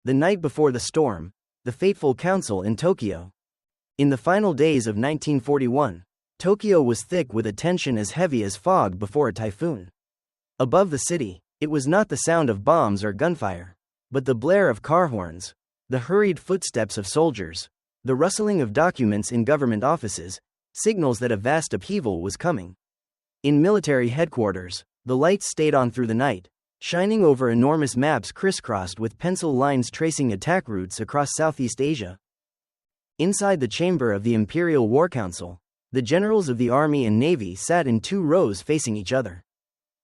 The night before the storm, the fateful council in Tokyo. In the final days of 1941, Tokyo was thick with a tension as heavy as fog before a typhoon. Above the city, it was not the sound of bombs or gunfire, but the blare of car horns, the hurried footsteps of soldiers, the rustling of documents in government offices, signals that a vast upheaval was coming. In military headquarters, the lights stayed on through the night, shining over enormous maps crisscrossed with pencil lines tracing attack routes across Southeast Asia. Inside the chamber of the Imperial War Council, the generals of the Army and Navy sat in 2 rows facing each other.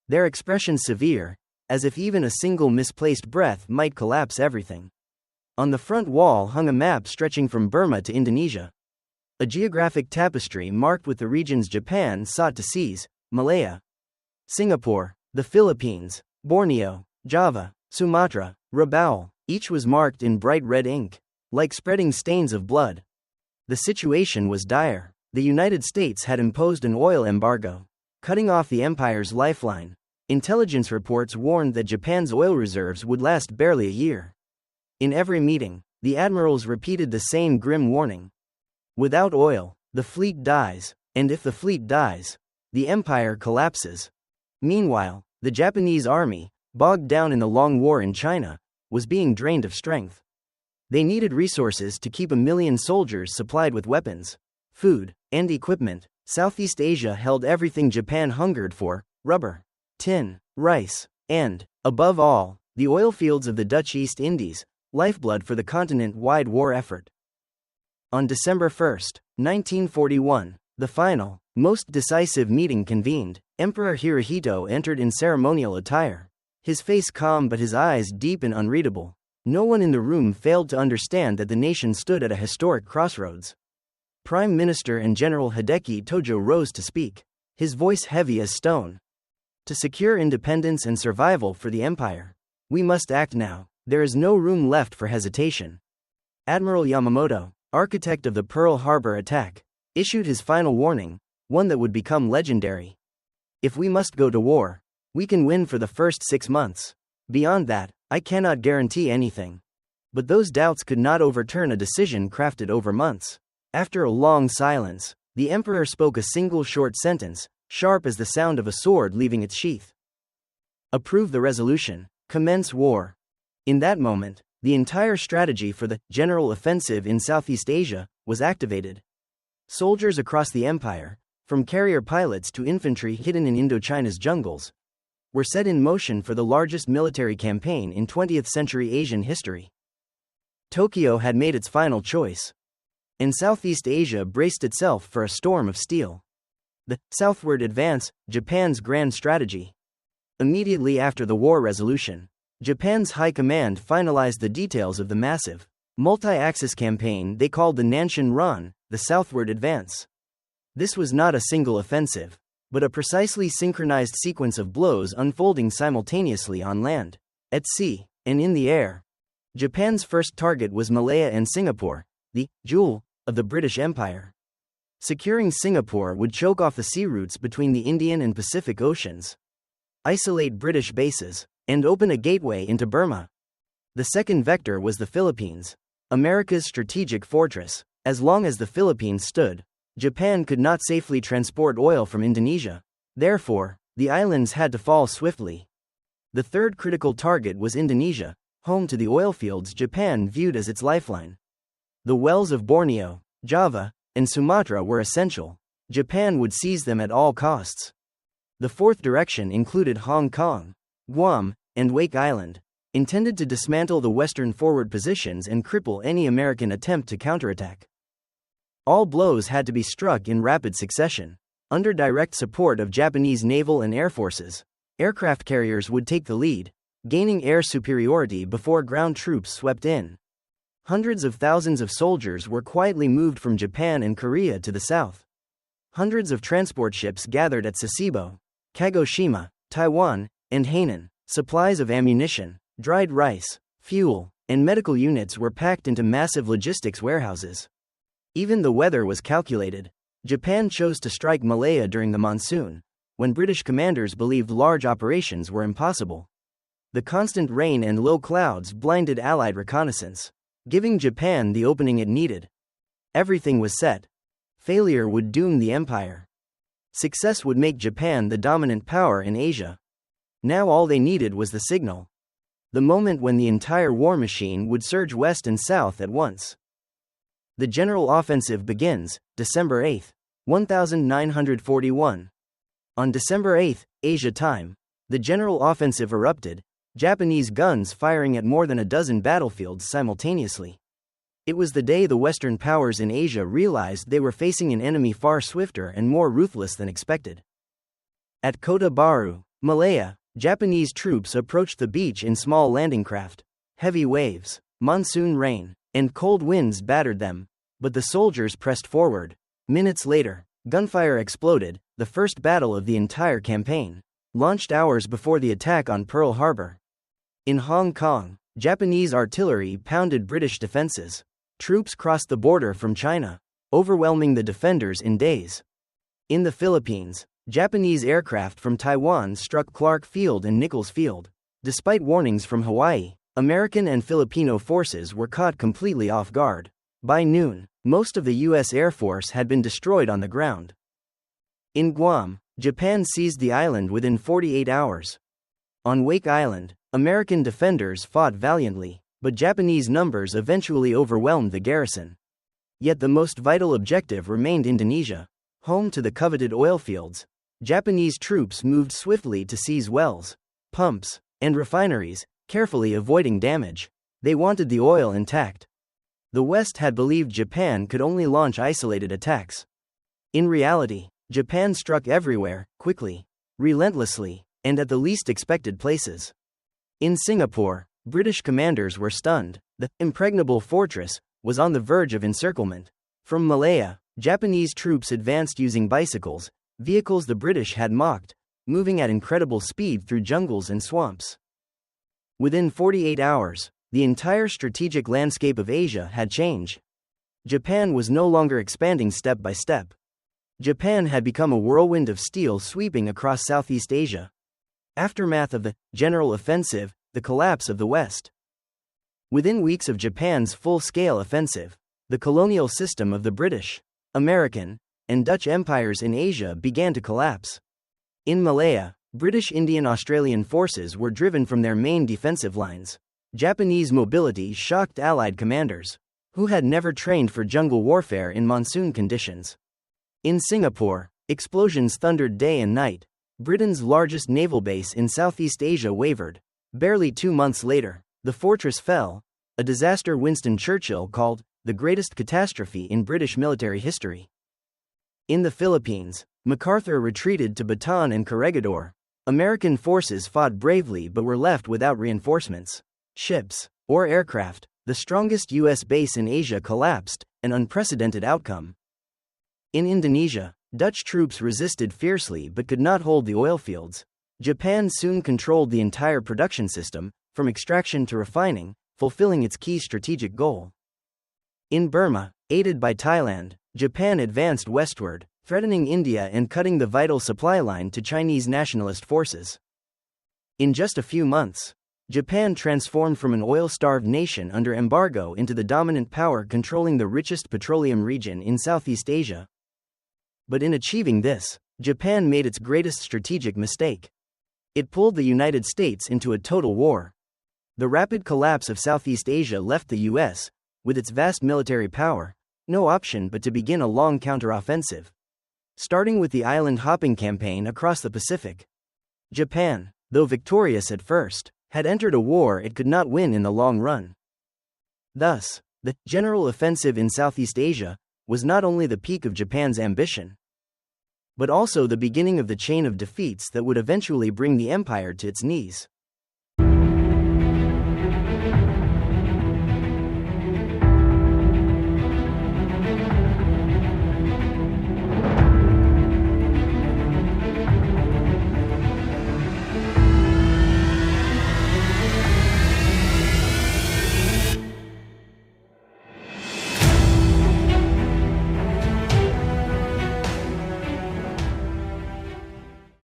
Their expressions severe, as if even a single misplaced breath might collapse everything. On the front wall hung a map stretching from Burma to Indonesia. A geographic tapestry marked with the regions Japan sought to seize: Malaya, Singapore, the Philippines, Borneo, Java, Sumatra, Rabaul. Each was marked in bright red ink, like spreading stains of blood. The situation was dire. The United States had imposed an oil embargo, cutting off the empire's lifeline. Intelligence reports warned that Japan's oil reserves would last barely a year. In every meeting, the admirals repeated the same grim warning. Without oil, the fleet dies, and if the fleet dies, the empire collapses. Meanwhile, the Japanese army, bogged down in the long war in China, was being drained of strength. They needed resources to keep 1 million soldiers supplied with weapons, food, and equipment. Southeast Asia held everything Japan hungered for: rubber, tin, rice, and, above all, the oil fields of the Dutch East Indies, lifeblood for the continent-wide war effort. On December 1, 1941, the final, most decisive meeting convened. Emperor Hirohito entered in ceremonial attire, his face calm but his eyes deep and unreadable. No one in the room failed to understand that the nation stood at a historic crossroads. Prime Minister and General Hideki Tojo rose to speak, his voice heavy as stone. To secure independence and survival for the empire, we must act now. There is no room left for hesitation. Admiral Yamamoto, architect of the Pearl Harbor attack, issued his final warning, one that would become legendary. If we must go to war, we can win for the first 6 months. Beyond that, I cannot guarantee anything. But those doubts could not overturn a decision crafted over months. After a long silence, the emperor spoke a single short sentence, sharp as the sound of a sword leaving its sheath. Approve the resolution. Commence war. In that moment, the entire strategy for the general offensive in Southeast Asia was activated. Soldiers across the empire, from carrier pilots to infantry hidden in Indochina's jungles, were set in motion for the largest military campaign in 20th century Asian history. Tokyo had made its final choice, and Southeast Asia braced itself for a storm of steel. The southward advance, Japan's grand strategy. Immediately after the war resolution, Japan's high command finalized the details of the massive, multi-axis campaign they called the Nanshin-Ran, the southward advance. This was not a single offensive, but a precisely synchronized sequence of blows unfolding simultaneously on land, at sea, and in the air. Japan's first target was Malaya and Singapore, the jewel of the British Empire. Securing Singapore would choke off the sea routes between the Indian and Pacific Oceans, isolate British bases, and open a gateway into Burma. The second vector was the Philippines, America's strategic fortress. As long as the Philippines stood, Japan could not safely transport oil from Indonesia. Therefore, the islands had to fall swiftly. The third critical target was Indonesia, home to the oil fields Japan viewed as its lifeline. The wells of Borneo, Java, and Sumatra were essential. Japan would seize them at all costs. The fourth direction included Hong Kong, Guam, and Wake Island, intended to dismantle the western forward positions and cripple any American attempt to counterattack. All blows had to be struck in rapid succession. Under direct support of Japanese naval and air forces, aircraft carriers would take the lead, gaining air superiority before ground troops swept in. Hundreds of thousands of soldiers were quietly moved from Japan and Korea to the south. Hundreds of transport ships gathered at Sasebo, Kagoshima, Taiwan, and Hainan. Supplies of ammunition, dried rice, fuel, and medical units were packed into massive logistics warehouses. Even the weather was calculated. Japan chose to strike Malaya during the monsoon, when British commanders believed large operations were impossible. The constant rain and low clouds blinded Allied reconnaissance, giving Japan the opening it needed. Everything was set. Failure would doom the empire. Success would make Japan the dominant power in Asia. Now all they needed was the signal. The moment when the entire war machine would surge west and south at once. The general offensive begins, December 8, 1941. On December 8, Asia time, the general offensive erupted, Japanese guns firing at more than a dozen battlefields simultaneously. It was the day the Western powers in Asia realized they were facing an enemy far swifter and more ruthless than expected. At Kota Baru, Malaya, Japanese troops approached the beach in small landing craft. Heavy waves, monsoon rain, and cold winds battered them, but the soldiers pressed forward. Minutes later, gunfire exploded, the first battle of the entire campaign, launched hours before the attack on Pearl Harbor. In Hong Kong, Japanese artillery pounded British defenses. Troops crossed the border from China, overwhelming the defenders in days. In the Philippines, Japanese aircraft from Taiwan struck Clark Field and Nichols Field. Despite warnings from Hawaii, American and Filipino forces were caught completely off guard. By noon, most of the U.S. Air Force had been destroyed on the ground. In Guam, Japan seized the island within 48 hours. On Wake Island, American defenders fought valiantly, but Japanese numbers eventually overwhelmed the garrison. Yet the most vital objective remained Indonesia, home to the coveted oil fields. Japanese troops moved swiftly to seize wells, pumps, and refineries, carefully avoiding damage. They wanted the oil intact. The West had believed Japan could only launch isolated attacks. In reality, Japan struck everywhere, quickly, relentlessly, and at the least expected places. In Singapore, British commanders were stunned. The impregnable fortress was on the verge of encirclement. From Malaya, Japanese troops advanced using bicycles, vehicles the British had mocked, moving at incredible speed through jungles and swamps. Within 48 hours, the entire strategic landscape of Asia had changed. Japan was no longer expanding step by step. Japan had become a whirlwind of steel sweeping across Southeast Asia. Aftermath of the general offensive, the collapse of the West. Within weeks of Japan's full-scale offensive, the colonial system of the British, American, and Dutch empires in Asia began to collapse. In Malaya, British Indian-Australian forces were driven from their main defensive lines. Japanese mobility shocked Allied commanders, who had never trained for jungle warfare in monsoon conditions. In Singapore, explosions thundered day and night. Britain's largest naval base in Southeast Asia wavered. Barely 2 months later, the fortress fell, a disaster Winston Churchill called the greatest catastrophe in British military history. In the Philippines, MacArthur retreated to Bataan and Corregidor. American forces fought bravely but were left without reinforcements, ships, or aircraft. The strongest U.S. base in Asia collapsed, an unprecedented outcome. In Indonesia, Dutch troops resisted fiercely but could not hold the oil fields. Japan soon controlled the entire production system, from extraction to refining, fulfilling its key strategic goal. In Burma, aided by Thailand, Japan advanced westward, threatening India and cutting the vital supply line to Chinese nationalist forces. In just a few months, Japan transformed from an oil-starved nation under embargo into the dominant power controlling the richest petroleum region in Southeast Asia. But in achieving this, Japan made its greatest strategic mistake. It pulled the United States into a total war. The rapid collapse of Southeast Asia left the U.S., with its vast military power, no option but to begin a long counteroffensive. Starting with the island-hopping campaign across the Pacific. Japan, though victorious at first, had entered a war it could not win in the long run. Thus, the general offensive in Southeast Asia was not only the peak of Japan's ambition, but also the beginning of the chain of defeats that would eventually bring the empire to its knees.